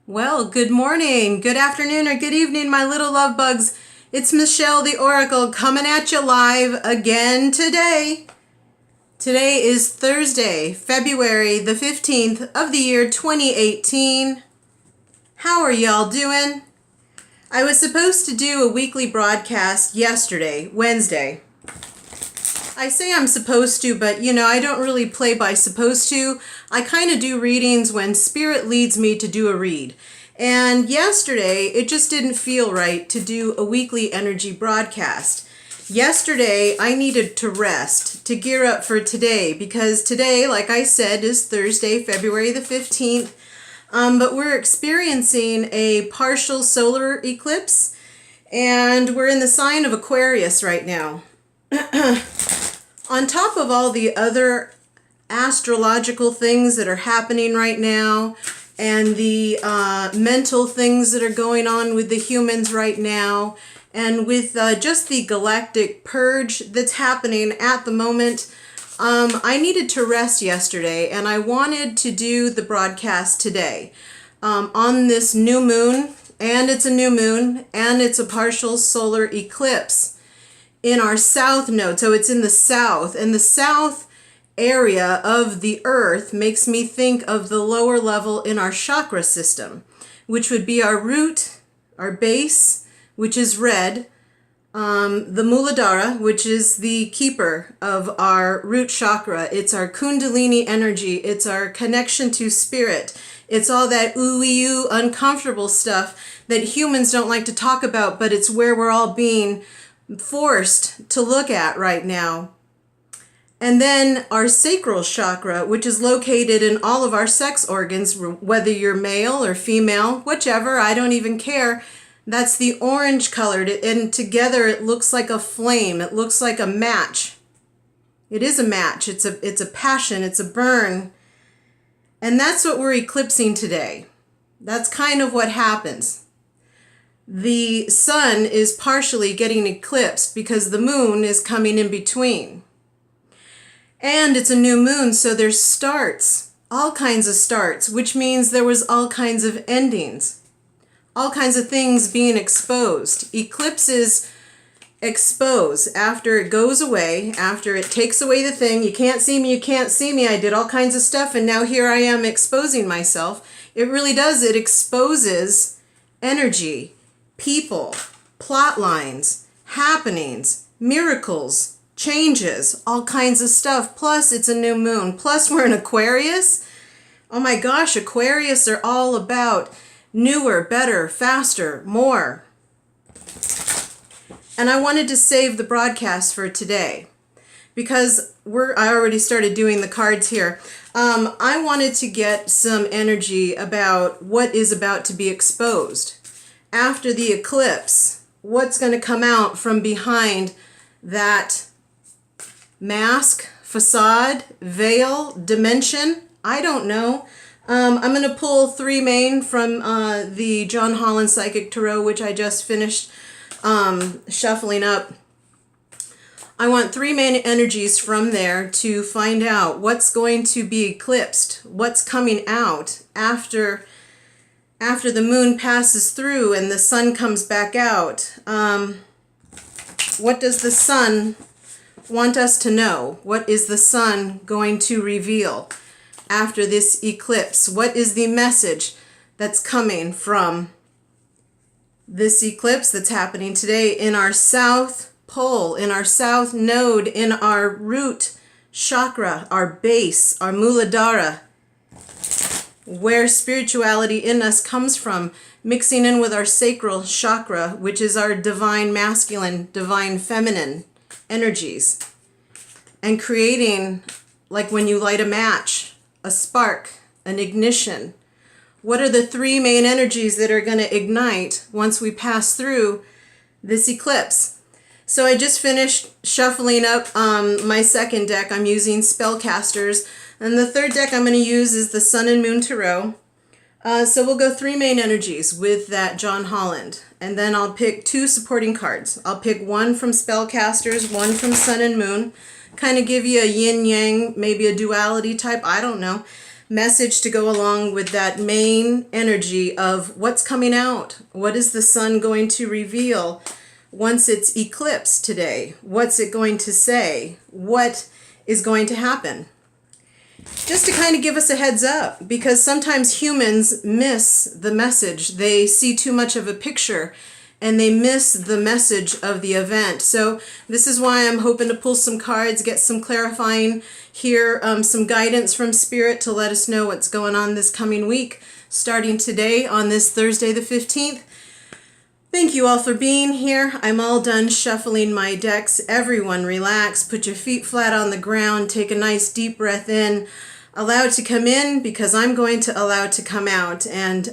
Well, good morning, good afternoon, or good evening, my little love bugs. It's Michelle the Oracle coming at you live again today. Today is Thursday, February the 15th of the year 2018. How are y'all doing? I was supposed to do a weekly broadcast yesterday, Wednesday. I say I'm supposed to, but I don't really play by supposed to. I kind of do readings when spirit leads me to do a read. And yesterday, it just didn't feel right to do a weekly energy broadcast. Yesterday, I needed to rest, to gear up for today, because today, like I said, is Thursday, February the 15th. But we're experiencing a partial solar eclipse, and we're in the sign of Aquarius right now. On top of all the other astrological things that are happening right now and the mental things that are going on with the humans right now and with just the galactic purge that's happening at the moment, I needed to rest yesterday and I wanted to do the broadcast today on this new moon, and it's a new moon and it's a partial solar eclipse in our south node. So it's in the south, and the south area of the earth makes me think of the lower level in our chakra system, which would be our root, our base, which is red, the Muladhara, which is the keeper of our root chakra. It's our Kundalini energy. It's our connection to spirit. It's all that ooey-oo uncomfortable stuff that humans don't like to talk about, but it's where we're all being forced to look at right now. And then our sacral chakra, which is located in all of our sex organs, whether you're male or female, whichever, I don't even care. That's the orange colored, and together it looks like a flame. It looks like a match. It is a match. It's a passion. It's a burn. And that's what we're eclipsing today. That's kind of what happens. The sun is partially getting eclipsed because the moon is coming in between. And it's a new moon, so there's starts, all kinds of starts, which means there was all kinds of endings, all kinds of things being exposed. Eclipses expose after it goes away, after it takes away the thing. You can't see me, you can't see me. I did all kinds of stuff, and now here I am exposing myself. It really does. It exposes energy, people, plot lines, happenings, miracles, changes, all kinds of stuff. Plus, it's a new moon. Plus, we're in Aquarius. Oh my gosh, Aquarius are all about newer, better, faster, more. And I wanted to save the broadcast for today because I already started doing the cards here. I wanted to get some energy about what is about to be exposed. After the eclipse, what's going to come out from behind that mask, facade, veil, dimension? I don't know. I'm going to pull three main from the John Holland Psychic Tarot, which I just finished shuffling up. I want three main energies from there to find out what's going to be eclipsed, what's coming out after the moon passes through and the sun comes back out. What does the sun want us to know? What is the sun going to reveal after this eclipse? What is the message that's coming from this eclipse that's happening today in our south pole, in our south node, in our root chakra, our base, our Muladhara, where spirituality in us comes from, mixing in with our sacral chakra, which is our divine masculine, divine feminine energies, and creating, like when you light a match, a spark, an ignition. What are the three main energies that are going to ignite once we pass through this eclipse? So I just finished shuffling up my second deck. I'm using Spellcasters. And the third deck I'm going to use is the Sun and Moon Tarot. So we'll go three main energies with that John Holland. And then I'll pick two supporting cards. I'll pick one from Spellcasters, one from Sun and Moon. Kind of give you a yin-yang, maybe a duality type, I don't know. message to go along with that main energy of what's coming out. What is the sun going to reveal once it's eclipsed today? What's it going to say? What is going to happen? Just to kind of give us a heads up, because sometimes humans miss the message. They see too much of a picture and they miss the message of the event. So this is why I'm hoping to pull some cards, get some clarifying here, some guidance from Spirit to let us know what's going on this coming week, starting today on this Thursday the 15th. Thank you all for being here. I'm all done shuffling my decks. Everyone relax, put your feet flat on the ground, take a nice deep breath in, allow it to come in because I'm going to allow it to come out and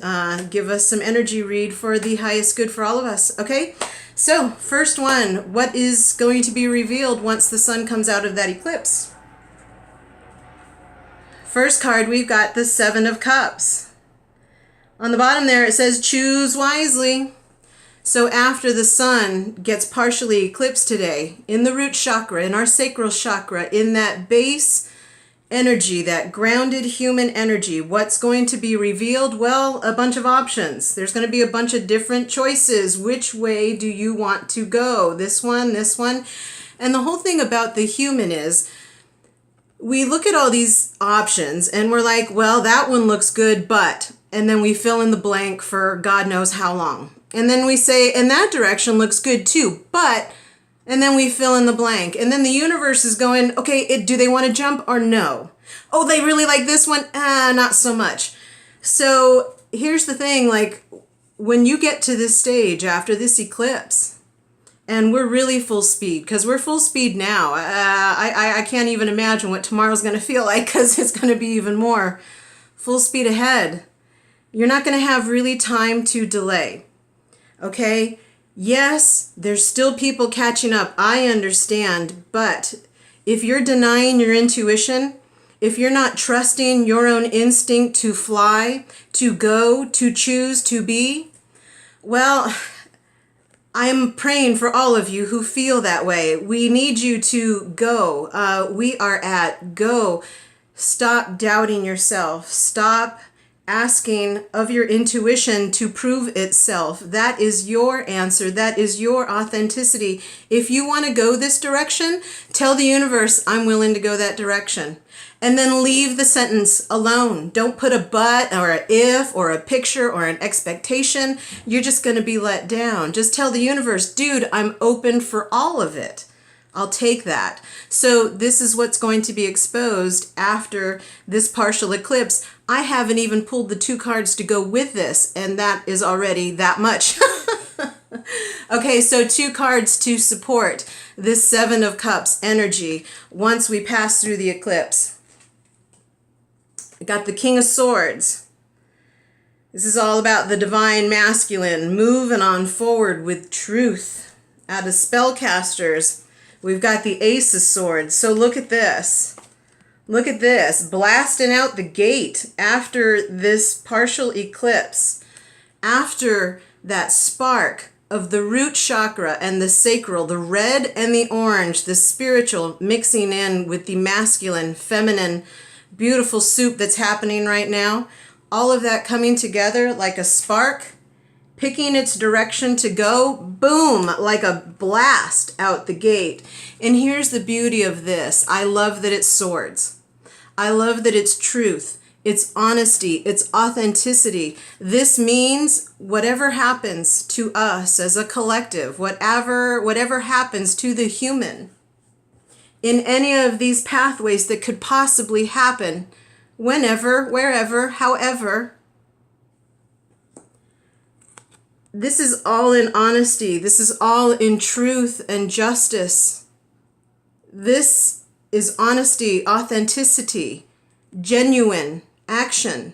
give us some energy read for the highest good for all of us. Okay, so first one, what is going to be revealed once the sun comes out of that eclipse? First card, we've got the Seven of Cups. On the bottom there it says choose wisely. So after the sun gets partially eclipsed today, in the root chakra, in our sacral chakra, in that base energy, that grounded human energy, what's going to be revealed? Well, a bunch of options. There's going to be a bunch of different choices. Which way do you want to go? This one, this one. And the whole thing about the human is, we look at all these options and we're like, well, that one looks good, but, and then we fill in the blank for God knows how long. And then we say, and that direction looks good too, but, and then we fill in the blank. And then the universe is going, okay, do they want to jump or no? Oh, they really like this one? Not so much. So here's the thing, like when you get to this stage after this eclipse, and we're really full speed, because we're full speed now. I can't even imagine what tomorrow's going to feel like, because it's going to be even more full speed ahead. You're not going to have really time to delay. Okay, yes, there's still people catching up. I understand, but if you're denying your intuition, if you're not trusting your own instinct to fly, to go, to choose, to be, well, I'm praying for all of you who feel that way. We need you to go. We are at go. Stop doubting yourself. Stop asking of your intuition to prove itself. That is your answer. That is your authenticity. If you want to go this direction, tell the universe, I'm willing to go that direction. And then leave the sentence alone. Don't put a but or an if or a picture or an expectation. You're just going to be let down. Just tell the universe, dude, I'm open for all of it. I'll take that. So this is what's going to be exposed after this partial eclipse. I haven't even pulled the two cards to go with this, and that is already that much. Okay, so two cards to support this Seven of Cups energy once we pass through the eclipse. I got the King of Swords. This is all about the divine masculine, moving on forward with truth. Out of spellcasters, we've got the Ace of Swords. So look at this. Look at this. Blasting out the gate after this partial eclipse. After that spark of the root chakra and the sacral, the red and the orange, the spiritual mixing in with the masculine, feminine, beautiful soup that's happening right now. All of that coming together like a spark, picking its direction to go, boom, like a blast out the gate. And here's the beauty of this. I love that it's swords. I love that it's truth, it's honesty, it's authenticity. This means whatever happens to us as a collective, whatever happens to the human, in any of these pathways that could possibly happen, whenever, wherever, however, this is all in honesty. This is all in truth and justice. This is honesty, authenticity, genuine action.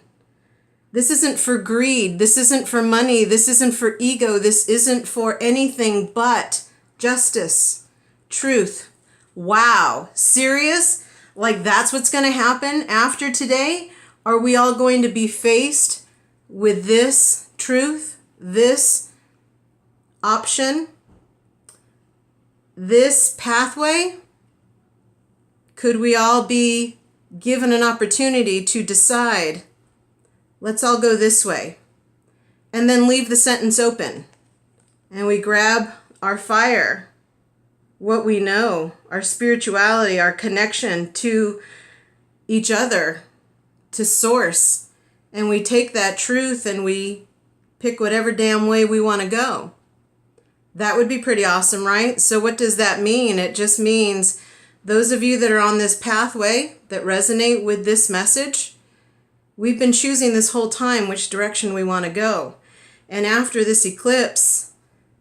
This isn't for greed. This isn't for money. This isn't for ego. This isn't for anything but justice, truth. Wow. Serious? Like that's what's going to happen after today? Are we all going to be faced with this truth, this option, this pathway? Could we all be given an opportunity to decide, let's all go this way, and then leave the sentence open. And we grab our fire, what we know, our spirituality, our connection to each other, to source, and we take that truth and we pick whatever damn way we want to go. That would be pretty awesome, right? So what does that mean? It just means those of you that are on this pathway that resonate with this message, we've been choosing this whole time which direction we want to go. And after this eclipse,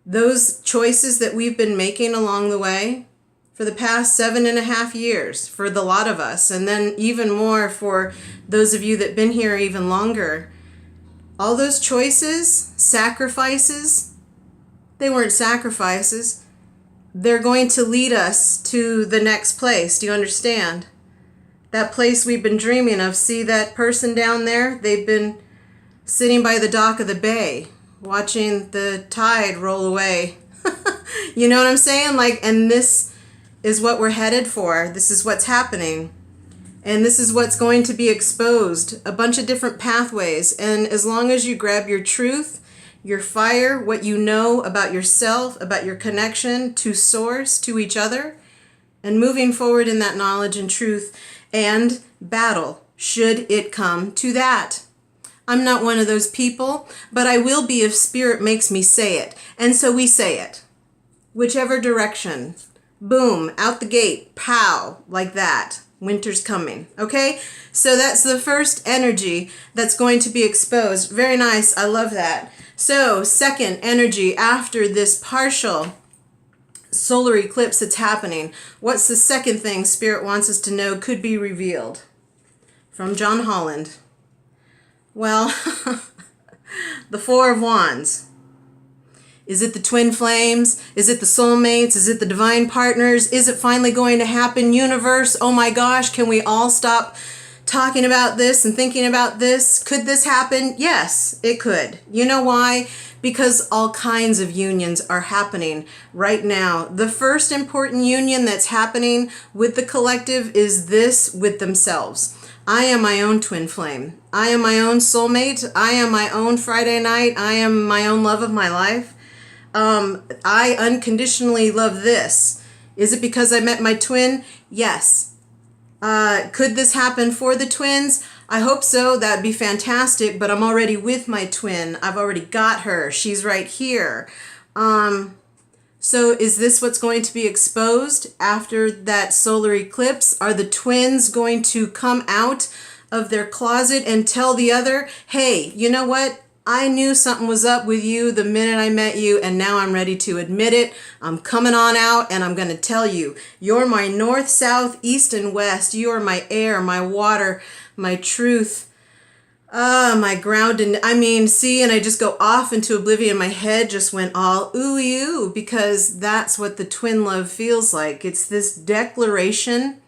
those choices that we've been making along the way for the past 7.5 years, for the lot of us, and then even more for those of you that have been here even longer, all those choices, sacrifices, they weren't sacrifices. They're going to lead us to the next place. Do you understand? That place we've been dreaming of. See that person down there? They've been sitting by the dock of the bay, watching the tide roll away. You know what I'm saying? And this is what we're headed for. This is what's happening. And this is what's going to be exposed. A bunch of different pathways. And as long as you grab your truth, your fire, what you know about yourself, about your connection to source, to each other, and moving forward in that knowledge and truth and battle, should it come to that. I'm not one of those people, but I will be if spirit makes me say it. And so we say it. Whichever direction. Boom, out the gate, pow, like that. Winter's coming, okay? So that's the first energy that's going to be exposed. Very nice, I love that. So second energy after this partial solar eclipse that's happening. What's the second thing Spirit wants us to know could be revealed? From John Holland. Well, the Four of Wands. Is it the twin flames? Is it the soulmates? Is it the divine partners? Is it finally going to happen? Universe, oh my gosh, can we all stop talking about this and thinking about this? Could this happen? Yes, it could. You know why? Because all kinds of unions are happening right now. The first important union that's happening with the collective is this with themselves. I am my own twin flame. I am my own soulmate. I am my own Friday night. I am my own love of my life. I unconditionally love this. Is it because I met my twin? Yes. Could this happen for the twins? I hope so. That'd be fantastic, but I'm already with my twin. I've already got her. She's right here. So is this what's going to be exposed after that solar eclipse? Are the twins going to come out of their closet and tell the other, hey, you know what? I knew something was up with you the minute I met you, and now I'm ready to admit it. I'm coming on out, and I'm going to tell you, you're my north, south, east, and west. You are my air, my water, my truth, my ground. And I mean, see, and I just go off into oblivion. My head just went all ooh, because that's what the twin love feels like. It's this declaration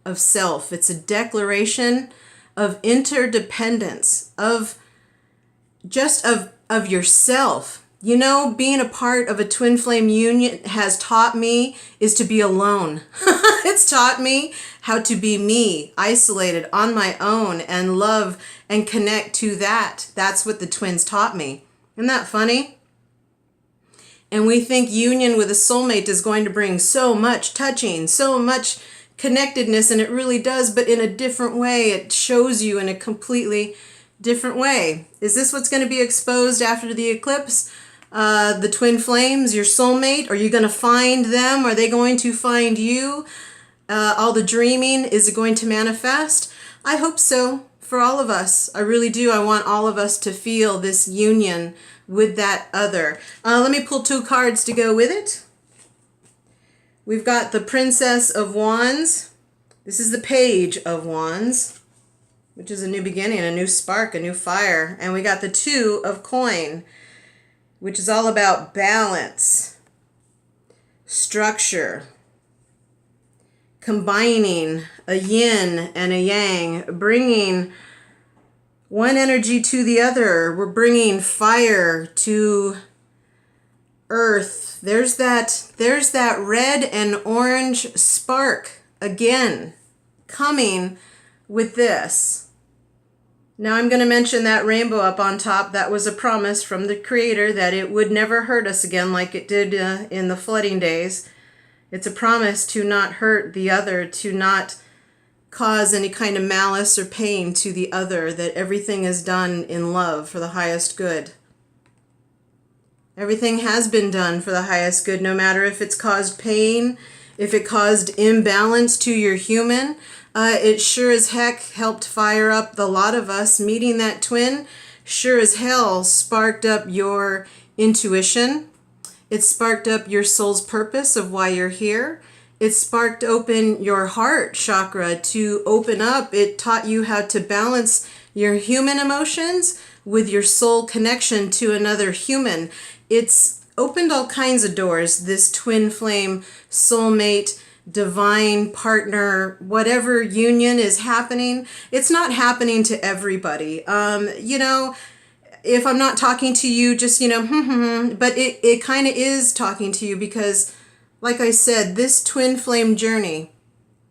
of self. It's a declaration of interdependence, of yourself. You know, being a part of a twin flame union has taught me is to be alone. It's taught me how to be me, isolated on my own, and love and connect to that. That's what the twins taught me. Isn't that funny? And we think union with a soulmate is going to bring so much touching, so much connectedness, and it really does, but in a different way. It shows you in a completely different way. Is this what's going to be exposed after the eclipse? The twin flames, your soulmate? Are you going to find them? Are they going to find you? All the dreaming, is it going to manifest? I hope so for all of us. I really do. I want all of us to feel this union with that other. Let me pull 2 cards to go with it. We've got the Princess of Wands. This is the Page of Wands, which is a new beginning, a new spark, a new fire. And we got the 2 of Coin, which is all about balance, structure, combining a yin and a yang, bringing one energy to the other. We're bringing fire to earth. There's that red and orange spark again coming with this. Now I'm going to mention that rainbow up on top. That was a promise from the Creator that it would never hurt us again like it did in the flooding days. It's a promise to not hurt the other, to not cause any kind of malice or pain to the other, that everything is done in love for the highest good. Everything has been done for the highest good, no matter if it's caused pain, if it caused imbalance to your human. It sure as heck helped fire up the lot of us. Meeting that twin sure as hell sparked up your intuition. It sparked up your soul's purpose of why you're here. It sparked open your heart chakra to open up. It taught you how to balance your human emotions with your soul connection to another human. It's opened all kinds of doors, this twin flame, soulmate, divine partner, whatever union is happening. It's not happening to everybody. If I'm not talking to you, just, but it kind of is talking to you because, like I said, this twin flame journey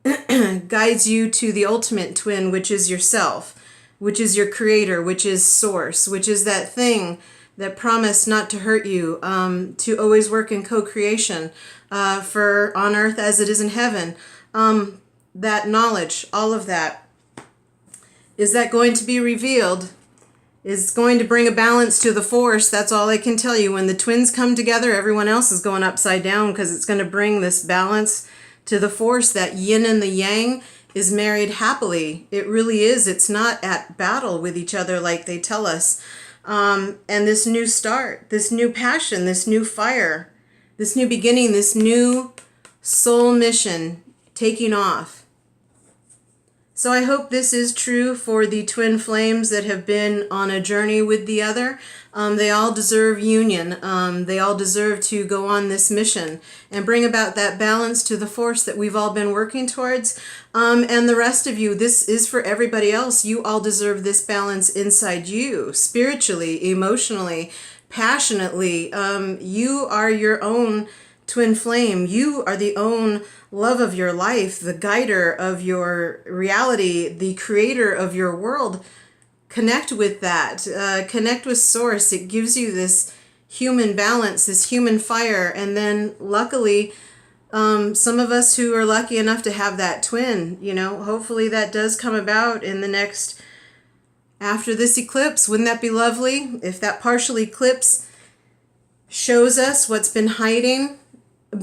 guides you to the ultimate twin, which is yourself, which is your creator, which is source, which is that thing that promised not to hurt you, to always work in co-creation for on earth as it is in heaven. That knowledge, all of that, is that going to be revealed, is going to bring a balance to the force. That's all I can tell you. When the twins come together, everyone else is going upside down because it's going to bring this balance to the force. That yin and the yang is married happily. It really is. It's not at battle with each other like they tell us. And this new start, this new passion, this new fire, this new beginning, this new soul mission taking off. So I hope this is true for the twin flames that have been on a journey with the other. They all deserve union. They all deserve to go on this mission and bring about that balance to the force that we've all been working towards. And the rest of you, this is for everybody else. You all deserve this balance inside you, spiritually, emotionally, passionately. You are your own twin flame. You are the own love of your life, the guider of your reality, the creator of your world. Connect with that. Connect with source. It gives you this human balance, this human fire. And then luckily, some of us who are lucky enough to have that twin, hopefully that does come about in the next, after this eclipse. Wouldn't that be lovely if that partial eclipse shows us what's been hiding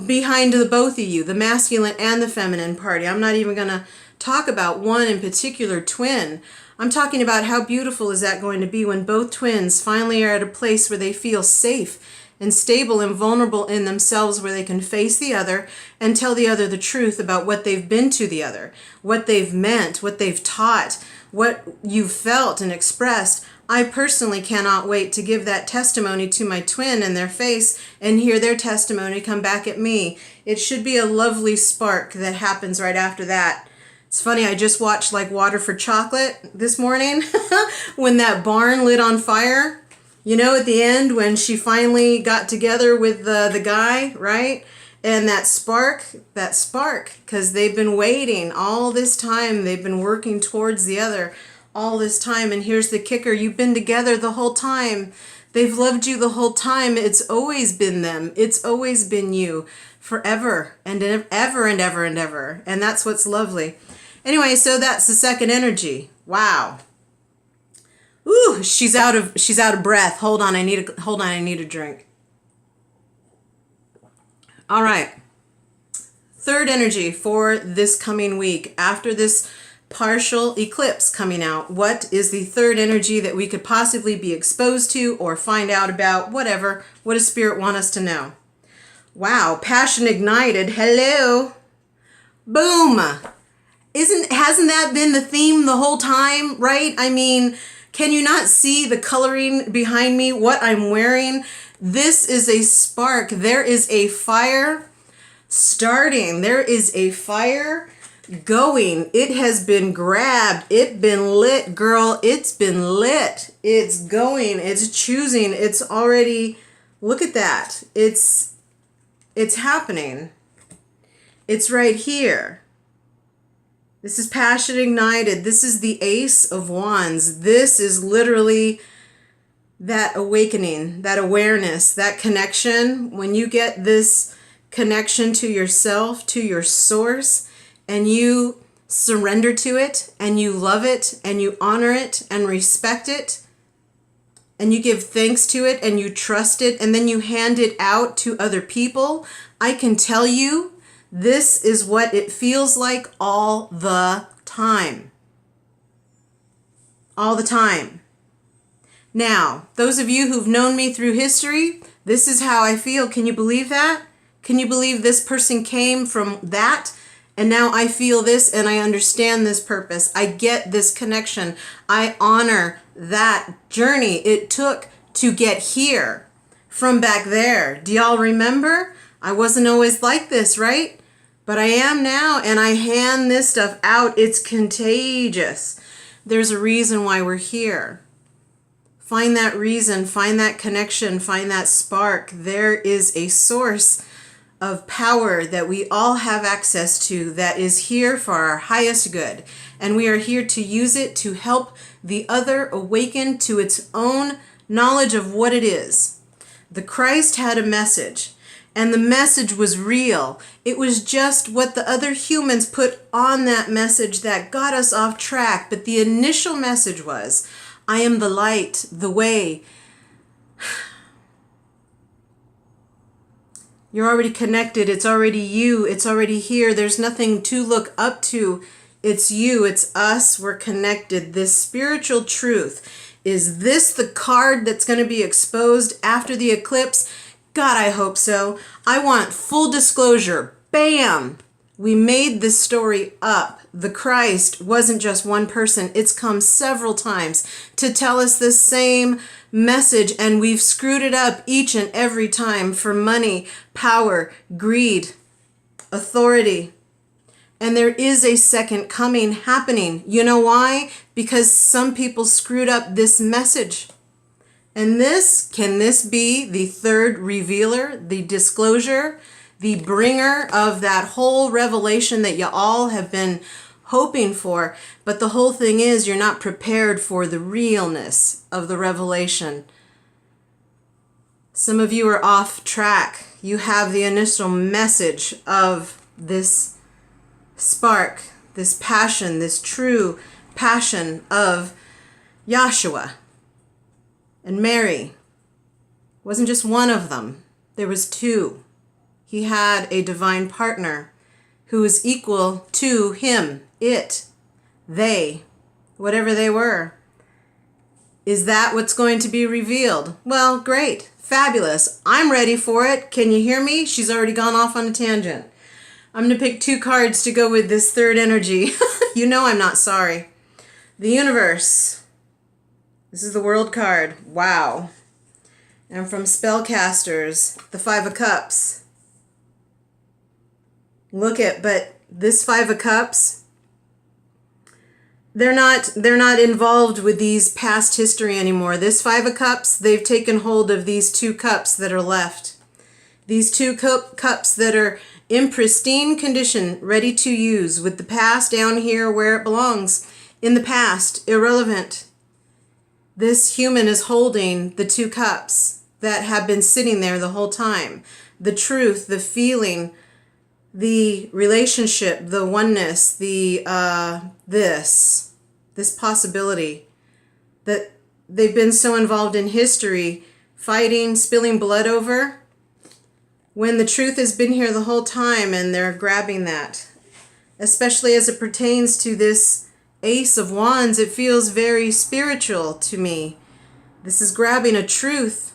behind the both of you, the masculine and the feminine party? I'm not even going to talk about one in particular twin. I'm talking about how beautiful is that going to be when both twins finally are at a place where they feel safe and stable and vulnerable in themselves, where they can face the other and tell the other the truth about what they've been to the other, what they've meant, what they've taught, what you've felt and expressed. I personally cannot wait to give that testimony to my twin in their face and hear their testimony come back at me. It should be a lovely spark that happens right after that. It's funny, I just watched like Water for Chocolate this morning when that barn lit on fire. At the end when she finally got together with the guy, right? And that spark, because they've been waiting all this time. They've been working towards the other all this time. And here's the kicker. You've been together the whole time. They've loved you the whole time. It's always been them. It's always been you forever and ever and ever and ever. And that's what's lovely. Anyway, so that's the second energy. Wow. Ooh, she's out of breath. Hold on, I need a drink. All right. Third energy for this coming week after this partial eclipse coming out. What is the third energy that we could possibly be exposed to or find out about? Whatever. What does Spirit want us to know? Wow, passion ignited. Hello. Boom. Hasn't that been the theme the whole time, right? I mean, can you not see the coloring behind me, what I'm wearing? This is a spark. There is a fire starting. There is a fire going. It has been grabbed. It's been lit, girl. It's been lit. It's going. It's choosing. It's already, look at that. It's happening. It's right here. This is passion ignited. This is the Ace of Wands. This is literally that awakening, that awareness, that connection. When you get this connection to yourself, to your source, and you surrender to it, and you love it, and you honor it, and respect it, and you give thanks to it, and you trust it, and then you hand it out to other people, I can tell you, this is what it feels like all the time. All the time. Now, those of you who've known me through history, this is how I feel. Can you believe that? Can you believe this person came from that? And now I feel this and I understand this purpose. I get this connection. I honor that journey it took to get here from back there. Do y'all remember? I wasn't always like this, right? But I am now, and I hand this stuff out. It's contagious. There's a reason why we're here. Find that reason, find that connection, find that spark. There is a source of power that we all have access to that is here for our highest good. And we are here to use it to help the other awaken to its own knowledge of what it is. The Christ had a message, and the message was real. It was just what the other humans put on that message that got us off track. But the initial message was, I am the light, the way. You're already connected. It's already you. It's already here. There's nothing to look up to. It's you. It's us. We're connected. This spiritual truth. Is this the card that's going to be exposed after the eclipse? God, I hope so. I want full disclosure. Bam! We made this story up. The Christ wasn't just one person. It's come several times to tell us the same message, and we've screwed it up each and every time for money, power, greed, authority. And there is a second coming happening. You know why? Because some people screwed up this message. And can this be the third revealer, the disclosure, the bringer of that whole revelation that you all have been hoping for? But the whole thing is, you're not prepared for the realness of the revelation. Some of you are off track. You have the initial message of this spark, this passion, this true passion of Yahshua. And Mary wasn't just one of them. There was two. He had a divine partner who was equal to him, it, they, whatever they were. Is that what's going to be revealed? Well, great, fabulous. I'm ready for it. Can you hear me? She's already gone off on a tangent. I'm going to pick 2 cards to go with this third energy. You know I'm not sorry. The universe. This is the world card. Wow. And from spellcasters, the 5 of Cups. But this 5 of Cups, they're not involved with these past history anymore. This 5 of Cups, they've taken hold of these 2 cups that are left. These 2 cups that are in pristine condition, ready to use, with the past down here where it belongs. In the past, irrelevant. This human is holding the 2 cups that have been sitting there the whole time. The truth, the feeling, the relationship, the oneness, the this possibility that they've been so involved in history, fighting, spilling blood over, when the truth has been here the whole time, and they're grabbing that. Especially as it pertains to this Ace of Wands, it feels very spiritual to me. This is grabbing a truth,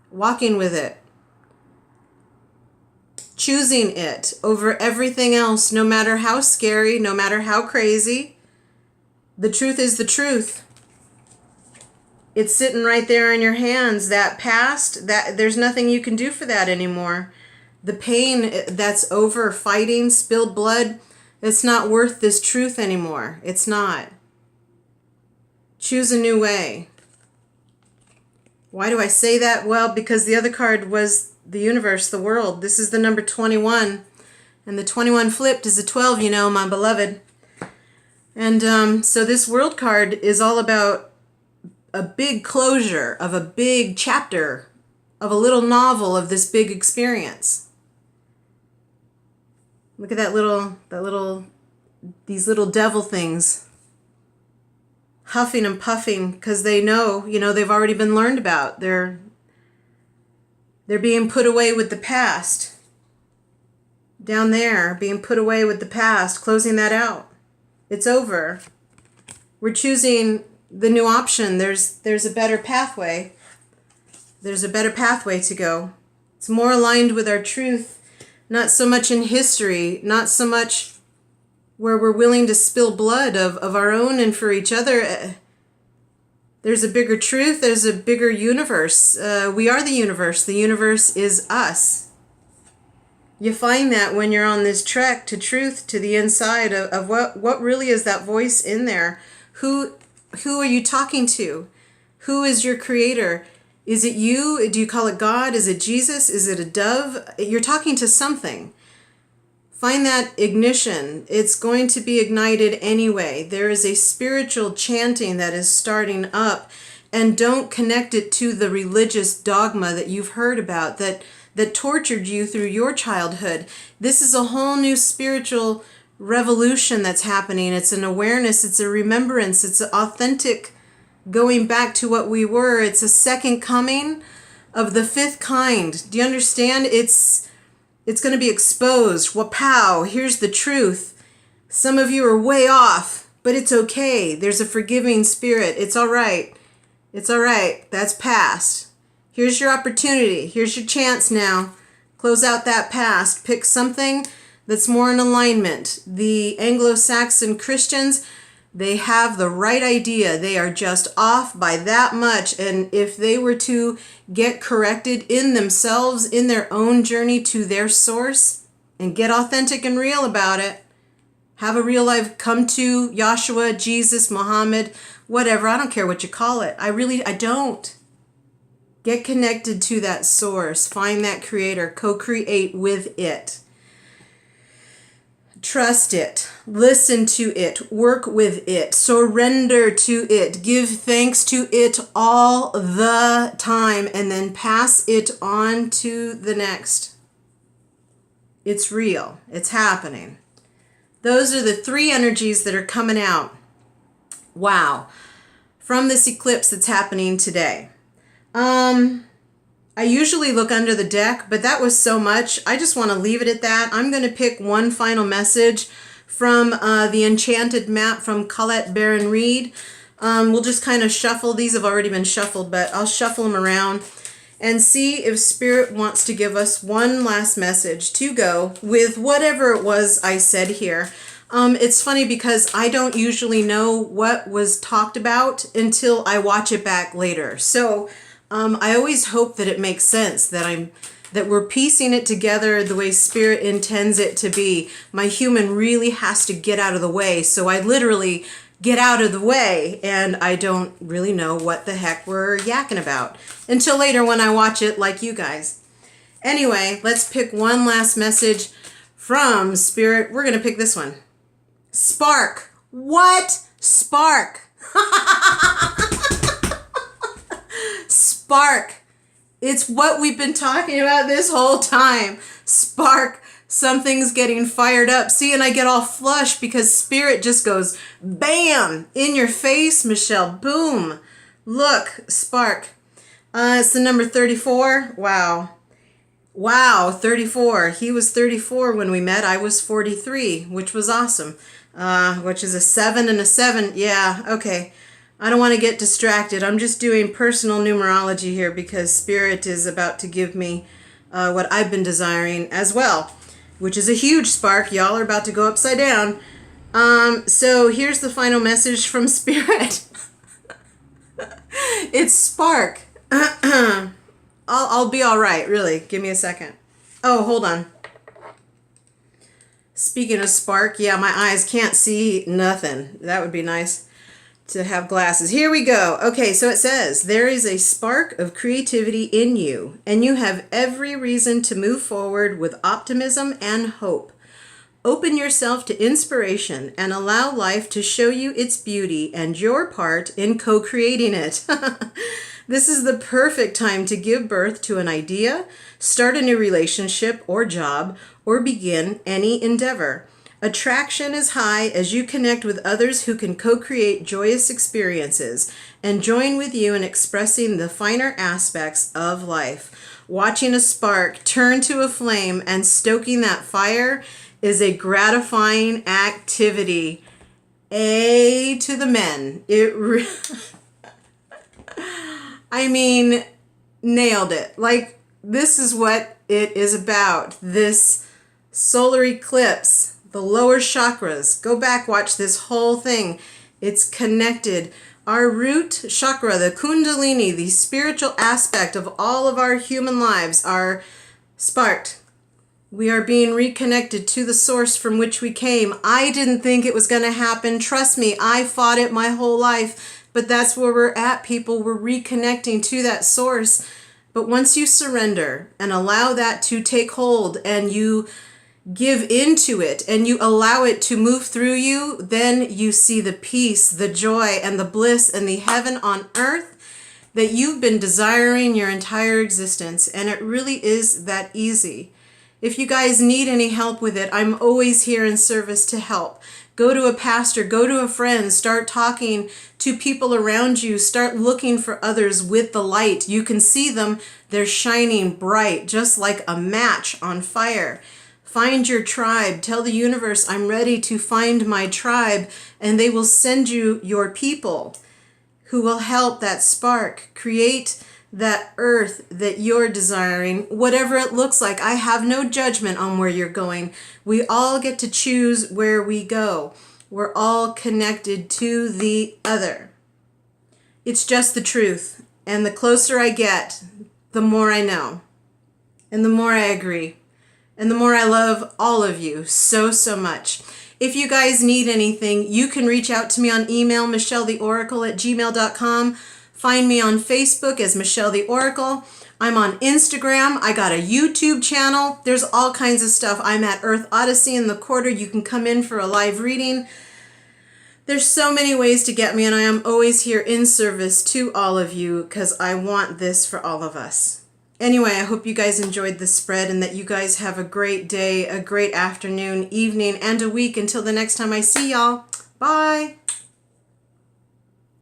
walking with it, choosing it over everything else, no matter how scary, no matter how crazy. The truth is the truth. It's sitting right there in your hands. That past, that there's nothing you can do for that anymore. The pain that's over, fighting, spilled blood, it's not worth this truth anymore. It's not. Choose a new way. Why do I say that? Well, because the other card was the universe, the world. This is the number 21. And the 21 flipped is a 12, you know, my beloved. And so this world card is all about a big closure of a big chapter of a little novel of this big experience. Look at these little devil things huffing and puffing because they know, they've already been learned about. They're being put away with the past. Down there, being put away with the past, closing that out. It's over. We're choosing the new option. There's a better pathway. There's a better pathway to go. It's more aligned with our truth, not so much in history, not so much where we're willing to spill blood of our own and for each other. There's a bigger truth. There's a bigger universe. We are the universe. The universe is us. You find that when you're on this trek to truth, to the inside of what really is that voice in there. Who are you talking to? Who is your creator? Is it you? Do you call it God? Is it Jesus? Is it a dove? You're talking to something. Find that ignition. It's going to be ignited anyway. There is a spiritual chanting that is starting up, and don't connect it to the religious dogma that you've heard about that tortured you through your childhood. This is a whole new spiritual revolution that's happening. It's an awareness. It's a remembrance. It's an authentic going back to what we were. It's a second coming of the fifth kind. Do you understand? It's going to be exposed. Wapow, here's the truth. Some of you are way off, but it's okay. There's a forgiving spirit. It's all right. It's all right. That's past. Here's your opportunity. Here's your chance now. Close out that past. Pick something that's more in alignment. The Anglo-Saxon Christians, they have the right idea. They are just off by that much. And if they were to get corrected in themselves, in their own journey to their source, and get authentic and real about it, have a real life, come to Yahshua, Jesus, Muhammad, whatever. I don't care what you call it. I don't. Get connected to that source. Find that creator. Co-create with it. Trust it. Listen to it. Work with it. Surrender to it. Give thanks to it all the time, and then pass it on to the next. It's real. It's happening. Those are the three energies that are coming out. Wow. From this eclipse that's happening today. I usually look under the deck, but that was so much. I just want to leave it at that. I'm going to pick one final message from the Enchanted Map from Colette Baron Reed. We'll just kind of shuffle. These have already been shuffled, but I'll shuffle them around and see if Spirit wants to give us one last message to go with whatever it was I said here. It's funny because I don't usually know what was talked about until I watch it back later. So I always hope that it makes sense, that we're piecing it together the way Spirit intends it to be. My human really has to get out of the way, so I literally get out of the way, and I don't really know what the heck we're yakking about until later when I watch it like you guys. Anyway, let's pick one last message from Spirit. We're going to pick this one. Spark. What? Spark. Spark. It's what we've been talking about this whole time. Spark. Something's getting fired up. See, and I get all flushed because Spirit just goes bam in your face, Michelle. Boom. Look, spark. It's the number 34. Wow. Wow, 34. He was 34 when we met. I was 43, which was awesome. Which is a 7 and a 7. Yeah, okay. I don't want to get distracted. I'm just doing personal numerology here because Spirit is about to give me what I've been desiring as well, which is a huge spark. Y'all are about to go upside down. So here's the final message from Spirit. It's spark. I'll be all right, really. Give me a second. Oh, hold on. Speaking of spark, yeah, my eyes can't see nothing. That would be nice to have glasses. Here we go. Okay, so it says, there is a spark of creativity in you, and you have every reason to move forward with optimism and hope. Open yourself to inspiration and allow life to show you its beauty and your part in co-creating it. This is the perfect time to give birth to an idea, start a new relationship or job, or begin any endeavor. Attraction is high as you connect with others who can co-create joyous experiences and join with you in expressing the finer aspects of life. Watching a spark turn to a flame and stoking that fire is a gratifying activity. A to the men. I mean, nailed it. Like, this is what it is about. This solar eclipse, the lower chakras. Go back, watch this whole thing. It's connected. Our root chakra, the kundalini, the spiritual aspect of all of our human lives are sparked. We are being reconnected to the source from which we came. I didn't think it was going to happen. Trust me, I fought it my whole life. But that's where we're at, people. We're reconnecting to that source. But once you surrender and allow that to take hold and you give into it and you allow it to move through you, then you see the peace, the joy, and the bliss and the heaven on earth that you've been desiring your entire existence. And it really is that easy. If you guys need any help with it, I'm always here in service to help. Go to a pastor, go to a friend, start talking to people around you, start looking for others with the light. You can see them, they're shining bright, just like a match on fire. Find your tribe. Tell the universe, I'm ready to find my tribe, and they will send you your people who will help that spark create that earth that you're desiring, whatever it looks like. I have no judgment on where you're going. We all get to choose where we go. We're all connected to the other. It's just the truth. And the closer I get, the more I know. And the more I agree. And the more I love all of you so, so much. If you guys need anything, you can reach out to me on email, michelletheoracle@gmail.com. Find me on Facebook as Michelle the Oracle. I'm on Instagram. I got a YouTube channel. There's all kinds of stuff. I'm at Earth Odyssey in the Quarter. You can come in for a live reading. There's so many ways to get me, and I am always here in service to all of you because I want this for all of us. Anyway, I hope you guys enjoyed this spread and that you guys have a great day, a great afternoon, evening, and a week until the next time I see y'all. Bye.